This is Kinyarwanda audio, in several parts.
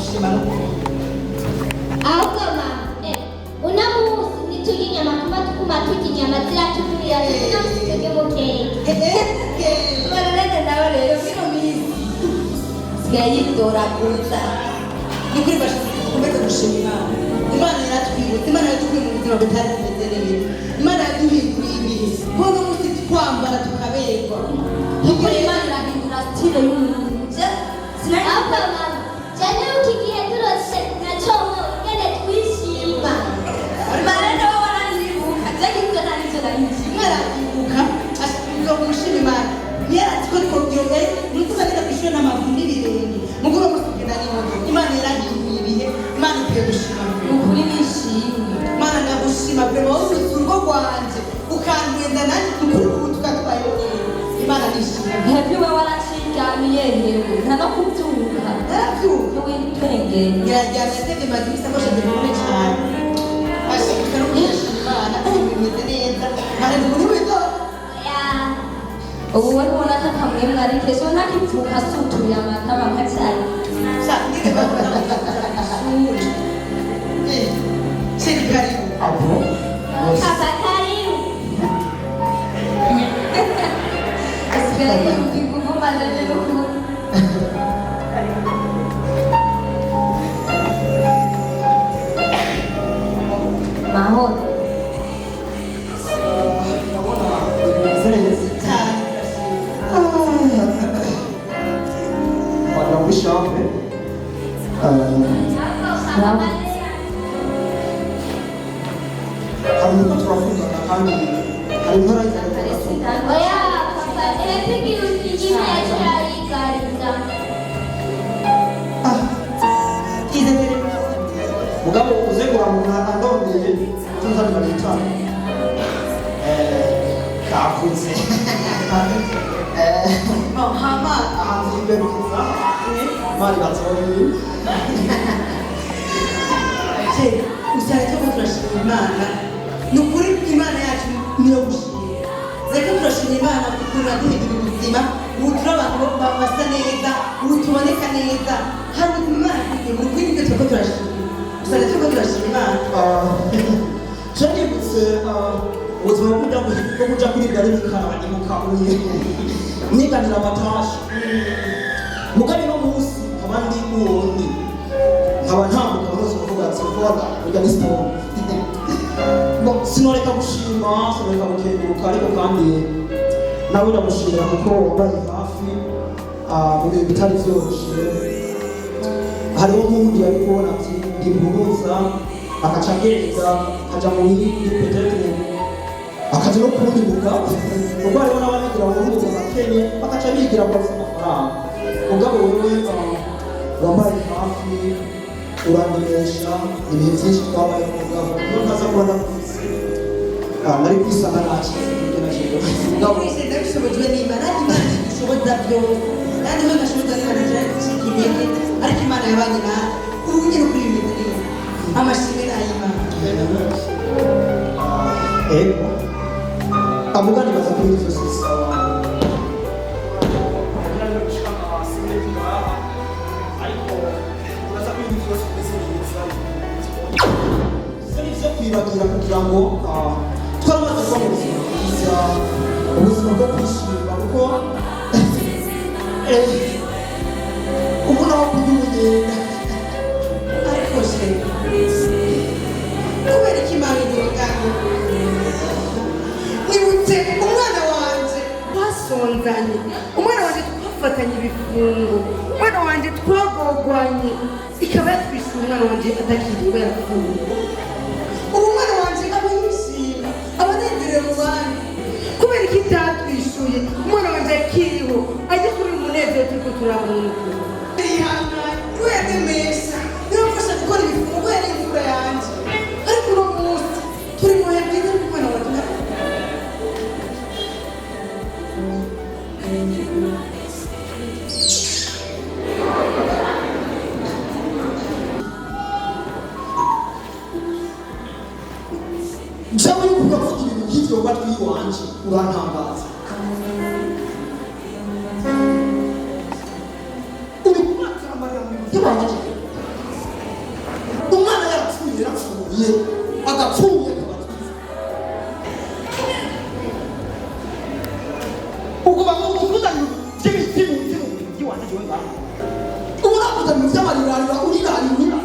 ndagushima no ahubwo mama uno munsi ntitujya inyama kuba tukuma turya inyama ziratuturira uno munsi turya umukeke bararege nawe rero bino minsi sigaye yidoraguza ni kuri bashaka gushima Imana yaratwibutse Imana yadukuye mu buzima butari bumeze neza Imana yaduhinduriye ibihe nk'uno munsi twambara tukaberwa nukuri Imana irahindura stile y'umuntu ahubwo mama cyane uko igihe turose nacyo ngene twishima Imana wowe waranibuka byagizwe n'icyo nayizi Imana yibuka ashaka gushima Imana yarazi ko twongeye nuko bagenda kwishura n'amavundi birenge mugoro musugenda n'imodoka Imana yarahinduye ibihe Imana ikwiye gushima ukuri nishimye Imana ndagushima pe wowe urugo rwanje ukandenda nanjye ukuri ubu tukatwaye Imana nishimye hebyuwe warashigamiye hewe nta no kubyuka narabyuka w'intwenge ngerageza ndetse maze imisi akosha telefone cyane ashaka no gushima Imana kandi bimeze neza Imana ni muri wizo ubu we ntubona ko akamwemwe ari kezo ntakivuka asutuye amata bakacyari sakire bakora Sini karibu Apo? Kaka karibu asigaye yumvigumu manene n'ukuri mahoro Quando mi sciopre, hari uko turavugana kandi hari inkora oya papa epigira utigime yacyayigariza Kize telefone mugabo uze kuramukana ndondeye tuzanira n'itanu kakuze hama ahantu iberukiza mari batoyi usanga cyo turashima Imana ni ukuri Imana yacu niyo gushima reka turashima Imana kuko iraduhindura ubuzima ubu turi abantu basa neza ubu tuboneka neza hari Imana kugira ngo ukuri nibyo turiko turashima usanga turiko turashima Imana cyangibutse ubuzima bwo kuja kuri gari bikaragimuka uye niganira amatashi mugabe no munsi abandi uwundi nkaba ntambuka bose kuvuga ati vuga urya ni siporo sinoreka gushima sinoreka gukenguruka ariko kandi nawe ndamushimira kuko wambaye hafi mu bihe bitari byoroshye hariho nk'undi yari kubona ati ntibuhuza akaca agenda akajya mu yindi petetre akaja no kundi mugabo ubwo hariho n'ababigira ngo urubuga bakenye bakaca bigira ngo bafite amafaranga mugabo wewe wambaye hafi urandemesha ibihe byinshi twabaye mugabo iyo ntaza kubona nari kwisanga nakize ibyo nakize mugabo wese ndabishobojwe n'Imana Imana idushoboza byose kandi we ndashoboza n'Imana cyane intege ariko Imana yabanye nawe ubu nyine kuri bimeze neza amashimwe n'ay'Imana ego amugani baza kuri izo sisa kwibagira kugira ngo twamaze kuba mu buzima bwiza ubuzima bwo kwishima kuko ubu naho kujya ubugenda ariko se kubera ko Imana idukanye nibutse umwana wanje twasonzanye umwana wanje twafatanye ibifungo umwana wanje twagogwanye ikaba yatwishyura umwana wanje atakiriwe yapfuye ubu umwana wanje aba yishima aba anezerewe mu bandi kubera ko itatwishyuye umwana wanje akiriho ajye kuri uyu munezero turiko turamuka yihangane we yanemesha niwe mfasha gukora ibifungo yari imfura yanje ariko uno munsi turi mu bihe byiza ariko umwana wanje Jawe yuko kuvuga ibintu nk'ivyo batwi wanje urantangaza uri kubatamara mu byo wanje yapfuye agapfuye ubwo bamukuzanye by'ibitimu by'iwanjye jewe ngaho ubu nakuzanye by'amarirarira urirarira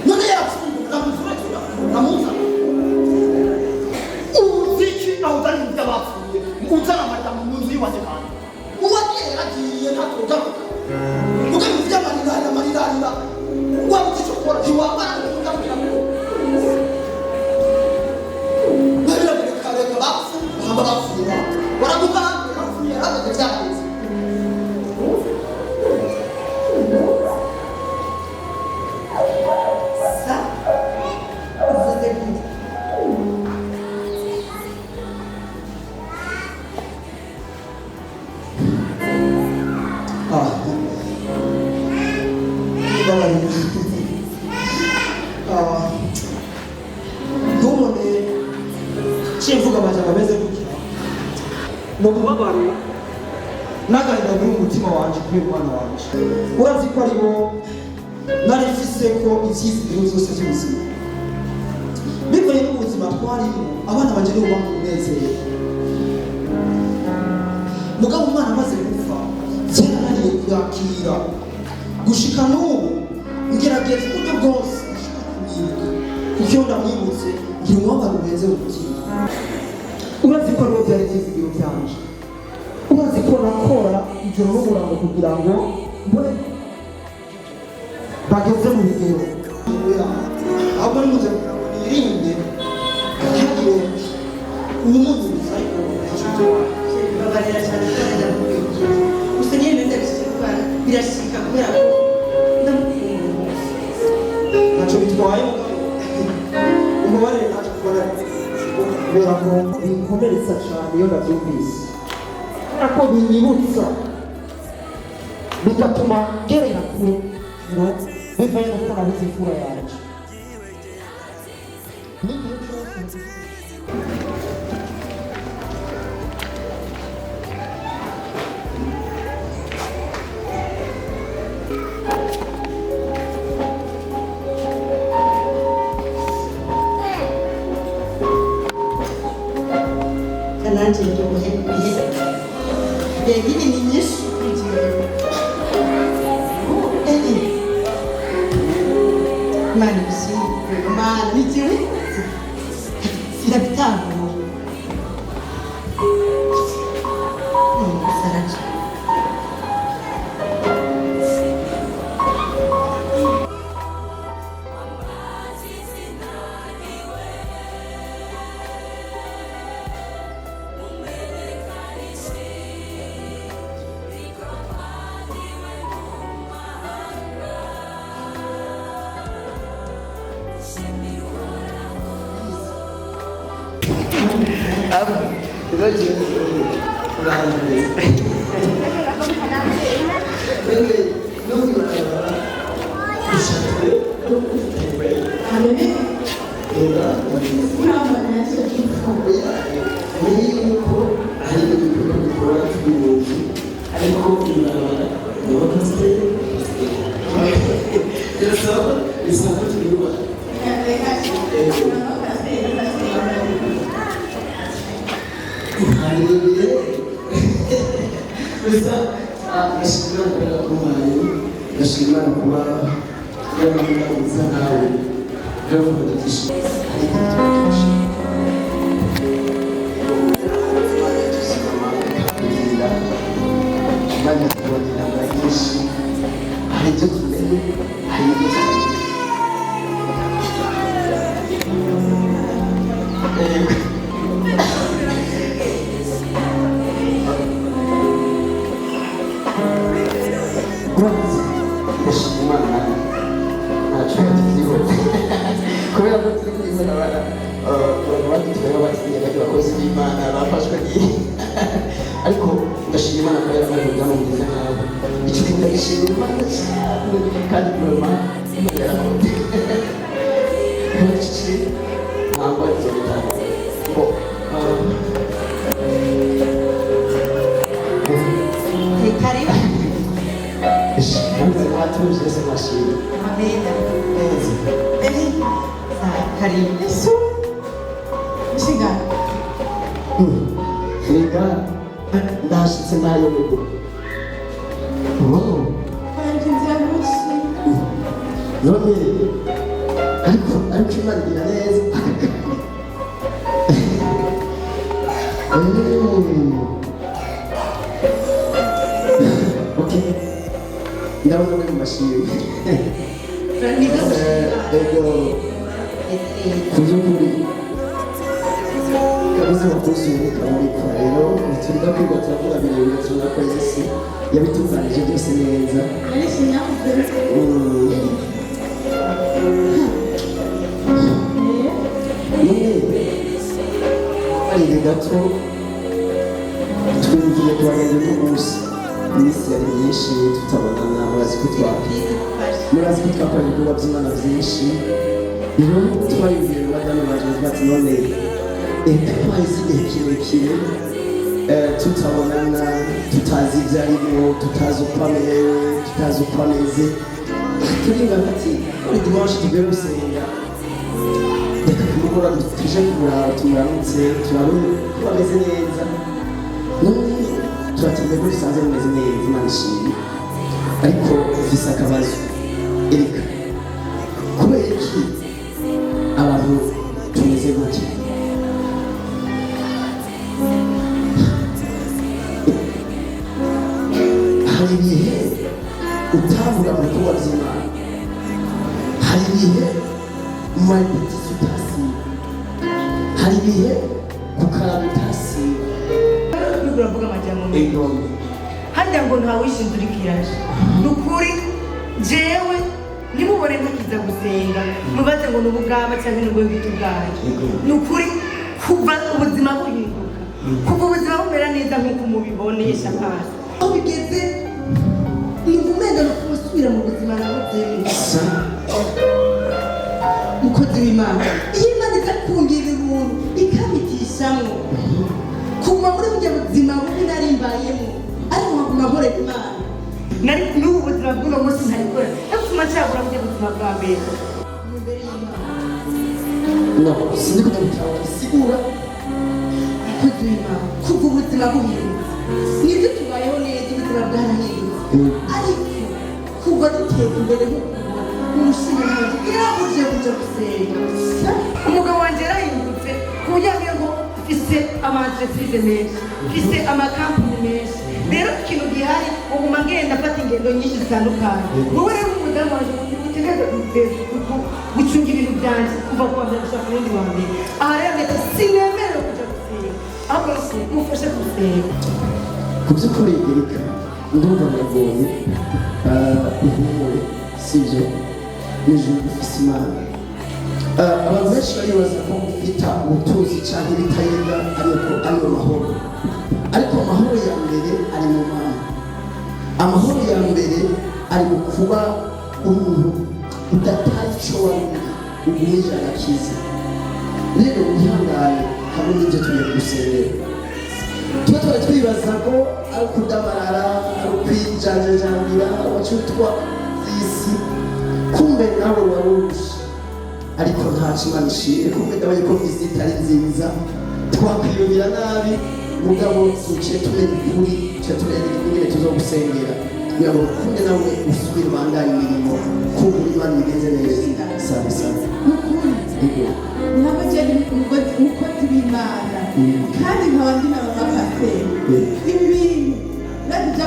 none yapfuye ndamuzuratura ndamuzana uziki naho utari mu by'abapfuye uzana amajambo mu nzu y'iwanjye kandi uwagiye yaragiye ntakugaruka uga mu by'amarirarira waba uzi icyo ukora ntiwambara kugaruka reka bapfu bahamba bapfuye baramugambe bapfuye yarabage byaheze sa uvuze neza ntumone kimvuga amajambo ameze gutya mu bubabaro n'agahinda muri mu mutima wanjye kubera umwana wanjye urazi ko ari bo nari mfise ko ivyizigiro zose by'ubuzima bivuye n'ubuzima twarimo abana banje nibo bamunezeye mugabo umwana amaze gupfa byarananiye kuyakira gushika n'ubu ngerageza uburyo bwose kumwibuka kuko iyo ndamwibutse ngira umubabaro urenze umutima urazi ko ariwo byari ivyizigiro byanje urazi ko nakora ijoro n'umurango kugira ngo mbone bageze mu bigero ahubwo nimuze kugira ngo nirinde ntihagire uwumunyuriza ariko babarira cyane kandi ndamubwira gusa nyine ndabishyize kubara birashika kubera ko ndamukunda ntacyo bitwaye umubarire ntacyo kubona kubera ko binkomeretsa cyane iyo ndabyumvise kubera ko binyibutsa bigatuma ngerera kure ngo bivaye no kubona bizi imfura yanjye n'igihe cyose nanjye ndyohe bihe bibi ni nyinshi Imana ibishimwe Imana bigiwe irabitangura saraje Nashimana kuba yaramuza nawe byavugisha Imana kubonera byinshi hari ibyo tumenye hari ibyo Imana ntacyo tuziho kubera ko turi kwizera abana badutwaye batsindiye bajya abakozi b'Imana bafashwe ariko ndashima Imana ko yaramaze kujyamo mwiza nkawe icyo ndagishimira Imana cyane kandi kurema Imana yarakoze ntakiki ntabwo ari byo bitanga ngo kariba Nze watuje se mashini. Amena. Neza. Karibu. Yesu. Mshinga. Reka ndashitse nayo rugo. Kandi nzira mushi. None ariko Imana igira neza. Okay. Ndabona muri mashini. Ego. Kubyukuri. Kabuze bakuzuye kamuri kwa rero nitunda kwiga turavuga birebire tuna ko Yesu yabitukanije byose neza. Ari gato twingiye kubagenda n'umunsi iminsi yari myinshi tutabonana murazi ko twakora ibikorwa by'Imana byinshi rero twayibwiye badana baje bati none twahize igihe kirekire tutabonana tutazi ibyo arimo tutazi uko amerewe tutazi uko ameze turinga ati buri dimanche tugiye gusenga reka kumugora tuje kumuraba tumuramutse turabe ko ameze neza none turatembe ko bisanzwe bimeze neza Imana ishimwe ariko ufise akabazo ereka kubera iki abantu tumeze gutya hari ibihe utavuga mu bikorwa by'Imana hari ibihe mu mabitisi utasiba hari ibihe gukaraba utasiba uravuga amajyamo hajya ngo ntawishinze uri kiraje ni ukuri jewe nimubone ntakiza gusenga mubaze ngo ni ubugaba cyangwa ni ubwo bw'itubwaye ni ukuri kuva ubuzima buhinduka kuva ubuzima bumera neza nk'uko mubibonesha amaso aho bigeze ni umwenda no kubasubira mu buzima nabuze mukozi w'Imana iyo Imana iza kungira ubuntu ikabitishamwo kuva muri ubwo buzima bubi nari mbayemo ariko nkaguma nkorera Imana nari n'ubu buzima bw'uno munsi ntarikora ariko nshobora mu buzima bwa mbere imbere y'Imana no sinzi kutabitabara sigura mukozi w'Imana kuva ubuzima buhindutse nibyo tubayeho neza ubuzima bwarahindutse ariko kuva dutera imbere umushinga ntabwo irabuje kuja gusenga umugabo wanjye yarahindutse ku buryo ngo mfise ama-entreprise menshi mfise amakampani menshi rero ikintu gihari uguma ngenda afata ingendo nyinshi zitandukanye wowe rero umudamu waje utegereza gucunga ibintu byanjye kuva ku wa mbere gushaka ku wundi wa mbere aha rero ndetse sinemerewe kuja gusenga ahubwo mufashe gusenga ku by'ukuri ereka ndumva biragoye ihumure sibyo n'ijuru rifise Imana abantu benshi baribaza ko gufita ubutunzi cyangwa ibitayenda ariyo mahoro ariko amahoro ya mbere ari mu Mana amahoro ya mbere ari mu kuba umuntu udataye icyo wari ugumije agakiza rero wihangane hamwe n'ibyo tugiye gusengera tuba twari twibaza ko ari ukudamarara ari ukwijanjajanira abacutwa isi kumbe nawe warusha ariko ntacyo Imana ishimwe kumbe ndabaye ko isi itari nziza twakwiyumvira nabi mugabo tuciye tumenya ukuri tuciye tumenya ingene tuzogusengera kugira ngo kumbe nawe usubire ubandanye imirimo kumva Imana igenze neza sabe sabe ntabwo njyewe umukozi w'Imana kandi nkaba ndi na mama pasiteri ibi bintu nabyo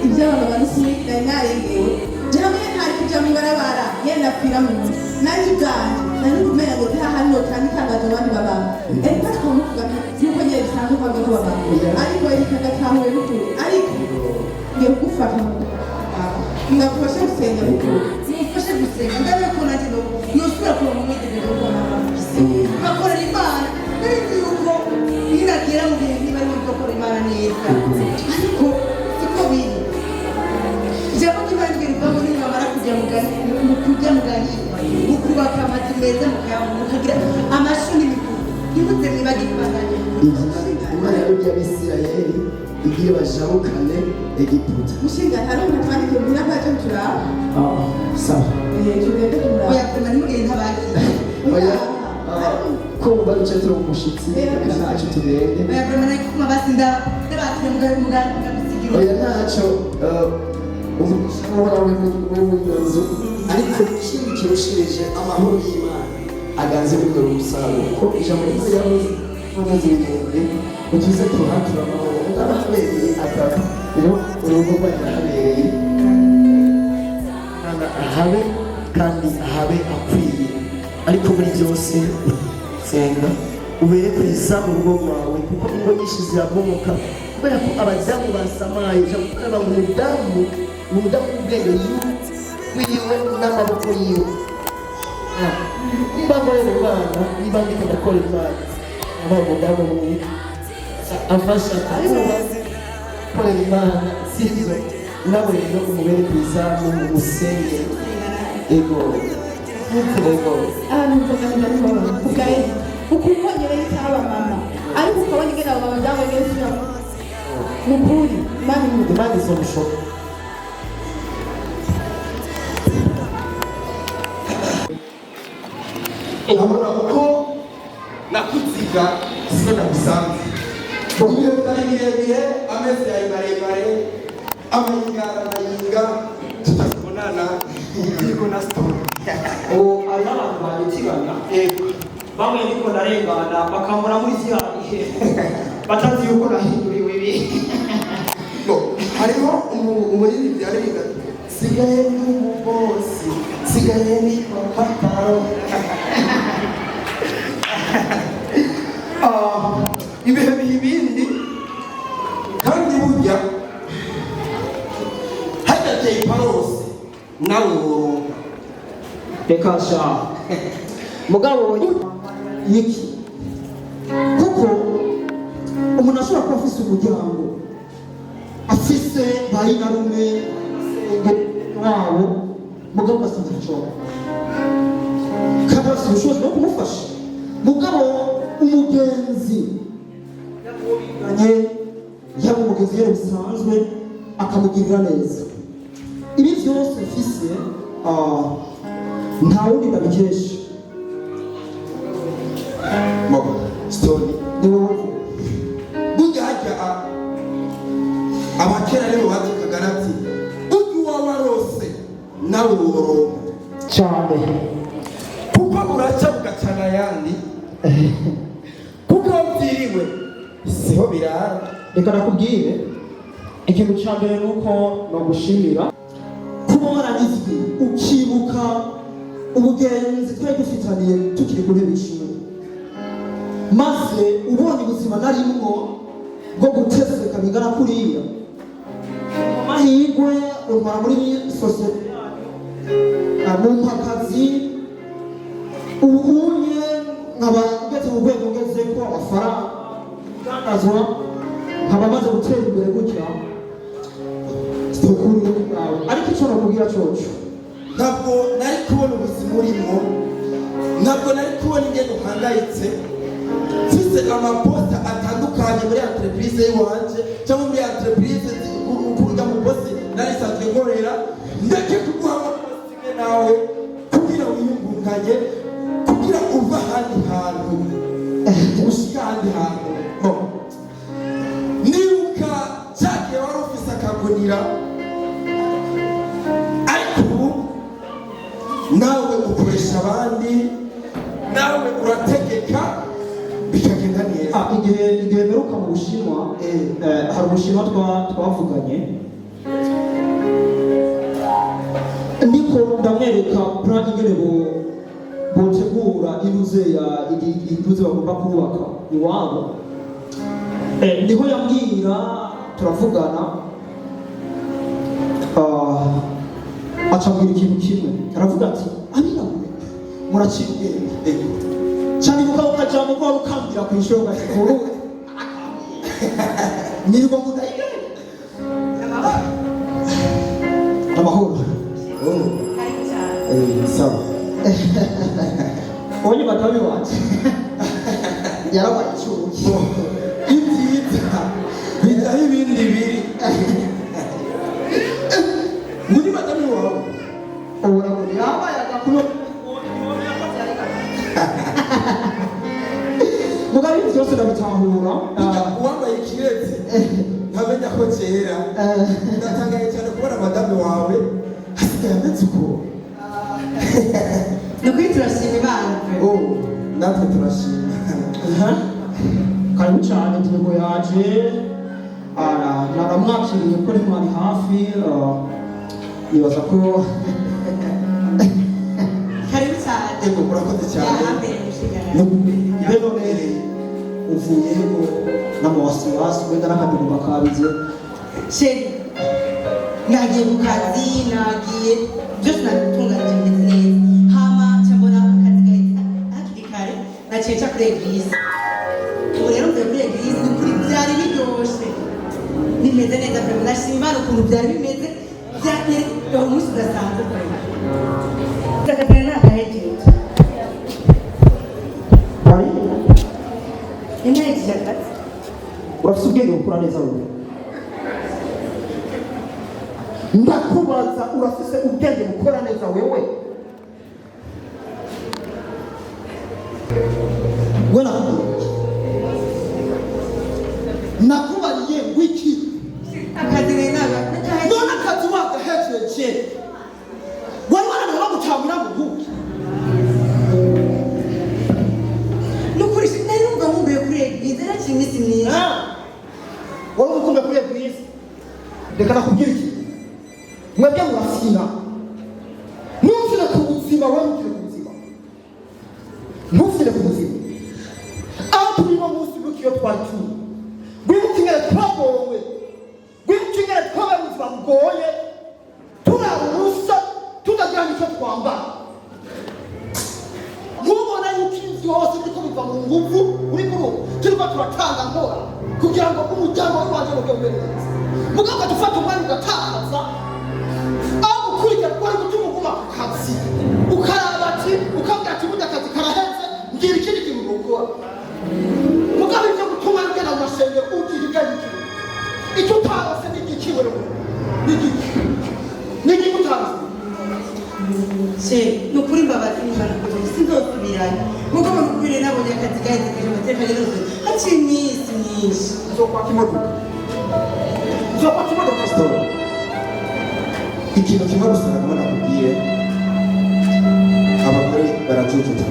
iby'abamama n'ukuri nari narengewe njyewe ntari kujya mu ibarabara yenda apfira mu nzu nanjye ubwanjye nari kumenya ngo nta hano kandi itangaza abandi babana ariko twamuvuga nk'uko nyine bisanzwe kuvuga ko babana ariko reka gatahuye n'ukuri ariko ngiye kugufata mu ngagufashe gusenga mufashe gusenga ndabe ko nanjye nusubira kuba mu mwitegeko ugakorera Imana nari yuko ninagera mu gihe niba ari gukora Imana neza ariko siko biri ijambo ry'Imana rivuga ngo nimwamara kujya mu gahinga mukubaka amazu meza mukagira amashu n'imikuku ntimuze mwibagire Imana Imana yabibye Abisirayeli igire bajabukane Egiputa. Mushinga hari umuntu twandike mbira baje turaba. Sawa. Tugende turaba. Oya kuma nimugenda baki. Oya ko baruce turi umushitsi ntacyo tugende. Oya kuma nakuma basinda ndabatire mugabisigiro. Oya ntacyo umushahara we mu nzu ariko ikindi kirushirije amahoro y'Imana aganze muri uwo musaruro ko ijambo ry'Imana yavuze utuze tuhatura amahoro ndababereye atatu rero urugo rw'ahabereye ahabe kandi ahabe akwiye ariko muri byose senga ubere kwisa mu rugo rwawe kuko ingo nyinshi zirabomoka kubera ko abadamu basamaye ijambo umudamu ubwenge wiwe n'amaboko yiwe niba nkorera Imana niba ndiko ndakora Imana aba umudamu mwiza afasha kuba korera Imana sivyo nawe rero umubere kwiza mu musenge ego Abantu bakagenda kugaye ukukonyere itaba mama ariko ukabona ingene abo badamu neza mukuri Imana izomushoka urabona uko nakuziga siko nagusanze ibihe bitari birebire amezi yawe maremare amayingana amayinga tutakubonana yego na siporo ubu hari n'abantu babitirana bamwe niko narengana bakambura muri ziriya ihe batazi yuko nahinduriwe ibi hariho umuririmbyi aririmba sigaye n'umubosi sigaye ni paparo ibihe biha ibindi kandi burya hadateye parosi nawe woronka reka sha mugabo yiki kuko umuntu ashobora kuba afise umuryango afise bayinarume wabo mugabo ugasanga icyobo kandi bafite ubushobozi bwo kumufasha mugabo umugenzi yaba umugenzi yari bisanzwe akamugirira neza ibi byose mfise nta wundi ndabikesha Stone ni wowe burya hajya abakera rero batekaga ati burya uwawarose nawe woronka cyane kuko buraca bugacana ayandi kuko wabyiriwe siho birara reka nakubwire ikintu cya mbere ni uko nagushimira kuba waranizwe ukibuka ubugenzi twari dufitaniye tukiri kuri bishimye maze ubonye ubuzima narimwo bwo guteseka bingana kuriya amahirwe urwara muri sosiyete mu mpakazi ubunye nkaba ngeze mu rwego ngeze ko amafaranga igaragazwa nkaba maze gutera imbere gutya ukuri bwawe ariko icyo nakubwira cyoco ntabwo nari kubona ubuzima urimo ntabwo nari kubona ingendo uhangayitse mfise amaposta atandukanye muri entreprise y'iwanje cyangwa muri entreprise ukuruga mu bosi nari sanzwe nkorera ndeke kuguha amaposta imwe nawe kugira wiyungunganye kugira uva ahandi hantu ushika ahandi hantu nibuka cyagiye wari ufise akagunira ariko ubu nawe ukoresha abandi nawe urategeka bikagenda neza igihe mperuka mu Bushinwa hari Ubushinwa twavuganye ndiko ndamwereka plan ingene botegura inuze bagomba kubaka iwabo niho yambwira turavugana acambwira ikintu kimwe aravuga ati abirabure muraciye ubwenge cyane kuko ukajyamo kuba ukambira ku ishuri ugashikuru niba mudayiye amahoro sawa ubonye batabi wanje yarabaye icyuki ibyiza bijyaho ibindi bibiri muri madame wawe urabona yabaye agakuno mugabo ibyo byose ndabitahura uwambaye ikirezi ntamenya ko kera ndatangaye cyane kubona madame wawe hasigaye ameze uko ni ukuri turashima Imana pe. natwe turashima karibu cyane intego yaje naramwakiriye ko ari mwari hafi nibaza ko karibu cyane ego murakoze cyane yahambere mushigana rero rero uvuyeho n'amawasiwasi wenda n'akadirimbo kabize sheri nagiye mu kazi nagiye byose nabitunganyije bimeze neza hama cyambona akazi gahita hakiri kare naciye nca kuri eglise ubu rero mvuye kuri eglise ni ukuri byari biryoshe bimeze neza pe ndashima Imana ukuntu byari bimeze byari umunsi udasanzwe pe ndakagana nakahejeje inahejeje akazi urafite ubwenge bukura neza wowe ndakubaza urafise ubwenge bukora neza wewe we nakubariye wiki akazi rero none akazi wagahejeje wari wananiwe bagucagura mu buki nukuri nari numva nkumbuye kuri eglise naciye iminsi myinshi wari ukumva kuri eglise reka nakubwira iki mwebwe murasina ntufire ku buzima wowe ntufire ku buzima ntufire ku buzima aho turi no munsi wibuka iyo twari turi wibuka ingene twagowe wibuka ingene twabaye ubuzima bugoye turara ubusa tutagira n'icyo twambara ntubona yuko ibi byose biriko biva mu nguvu uri kuri ubu turiko turatanga nkora kugira ngo umuryango w'iwanje ube neza mugabo dufata umwanya ugatakaza aho gukurikira kwari gutuma uguma ku kazi ukaraba ati ukabwira ati burya akazi karaheze ngira ikindi kintu gukora mugabo ibyo gutuma ugenda mu masengero ugira igana ikintu icyo utarose ni igiki wewe ni igiki ni igiki utarose sheri ni ukuri mbabazi Imana kugira sinzosubirayo mugabo nukwiriye nabonye akazi gahejeje amateka yose haciye iminsi myinshi uzokwaka imodoka Pastor, ikintu kimwe gusa nagomba nakubwire abagore barajujuta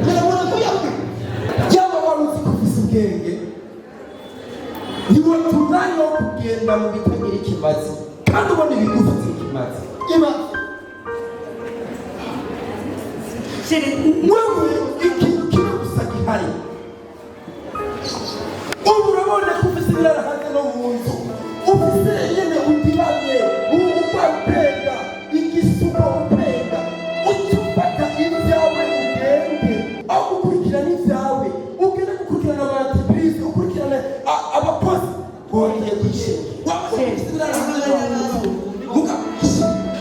urabona ko yawe yaba wari uzi ko ufise ubwenge niwe tunanya wo kugenda mu bitagira ikimazi kandi ubona ibigufitiye ikimazi sheri wewe ikintu kimwe gusa gihari ubu urabona ko ufise ibirara hanze no mu nzu ufise nyene udirane uba upega igisuko upega ucufata ibyawe ugende aho gukurikirana ibyawe ugende gukurikirana abaantreprise ukurikirana abakozi wongeye kwishima wafise ibirara hanze no mu nzu muga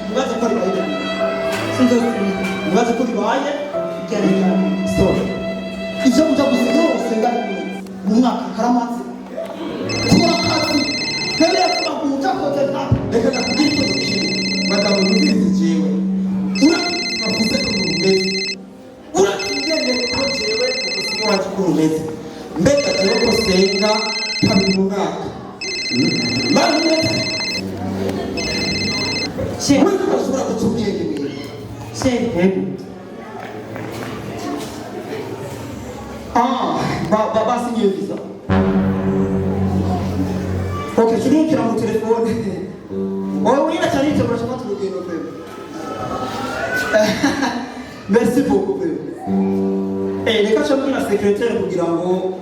ibibazo ko bibaye sinzosubirayo ibibazo ko bibaye story ivyo kuja gusa hose ngari mu mwaka karamaze kuba akazi mbere yo kuba umuja koze ntabwo reka nakubwira ikibazo kimwe madamu mubirizi jewe uravuze ko rumeze urakingende ko jewe ubuzima wacu ko rumeze mbega jewe ko senga kabiri mu mwaka mani neza sheri wewe urashobora guca ubwenge mwiza sheri basinyiye visa okay turukira mu telefone wowe wina cyane icyo murashaka turugendo kwebe merci beaucoup kwebe reka cyangwa na secrétaire kugira ngo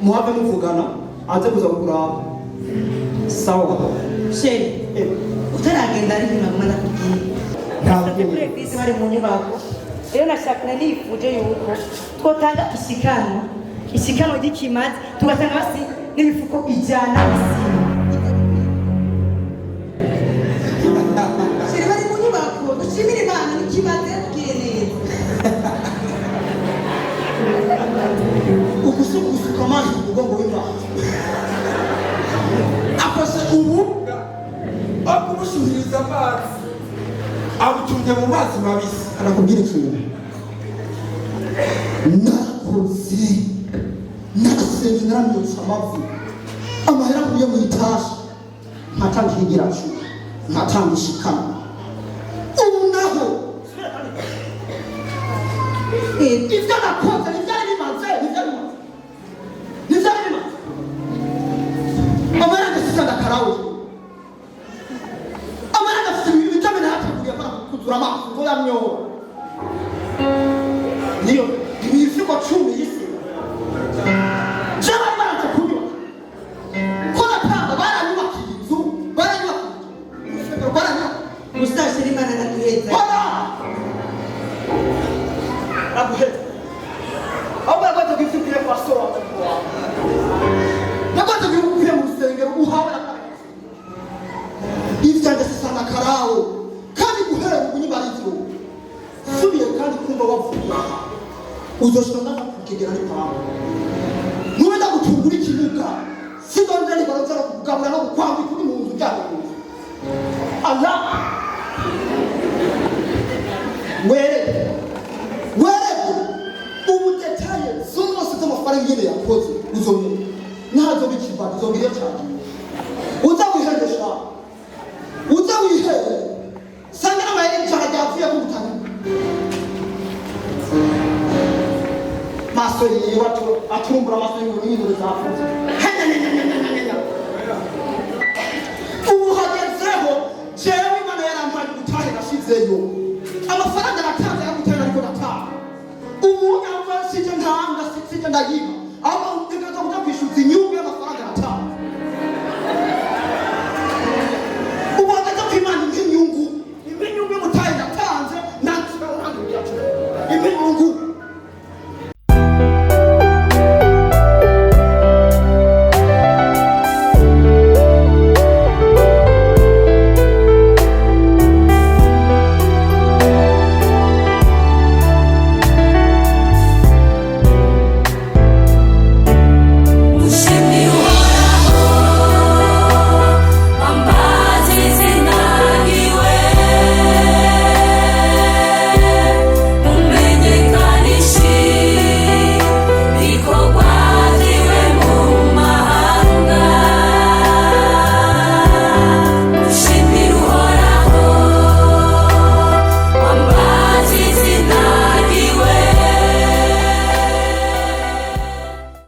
muhave muvugana aze kuza kuraba sawa sheri utaragenda ariko naguma nakubwiye nasabye kuri eglise bari mu nyubako rero nashaka nifuje yuko twotanga isikano ry'ikimazi tugatanga basi n'ibifuko ijana sheri bari mu nyubako dushimire Imana n'ikimazi yatubwiye neza ugusuka amazi mu mugongo w'imana afashe ububwa aho kumushuhiriza amazi abutumye mu mazi mabisi. arakubwira ikintu narakoze narasenze naramyotsa amavi amahera akuye mu itashi ntatanga ihigiracu ntatanga ishikama ubu naho ibyo nakoze ntibyari bimaze amahera agasiga ndakarawe amahera agafite ibintu bitamena yateguye para kuzura amazi ngo yamyora niyo imifuko 10 y'isi jaba baraje kunywa ko natanga baranyubakiye inzu baranyubakiye Mustache Rimana naduheza. Naguheza ahubwo yagomba kwifitira kwa sora yagomba kwifitira mu rusengero uhawe ivyanje sisana karawo kandi guhera mu nyibarizo subiye kandi kumva wavuga uzoshobora kukigera ni pawe nuwenda gutungura ikibuga sidonje ni baroza kugabura no kwamba kuri mu nzu cyane Allah were ubu detaye zose z'amafaranga nyine yakoze uzomenya ntazo bikiva uzongera cyane uza wihere sanga n'amayeri cyane ryavuye ku butaka maso yiwe atumbura amaso y'umuntu n'induru zafunze ubu hagezeho jewe imana yarampaye gutahe nashizeyo amafaranga natanze yo gutera ariko nataha ubu nyamva sije ntanga sije ndayiba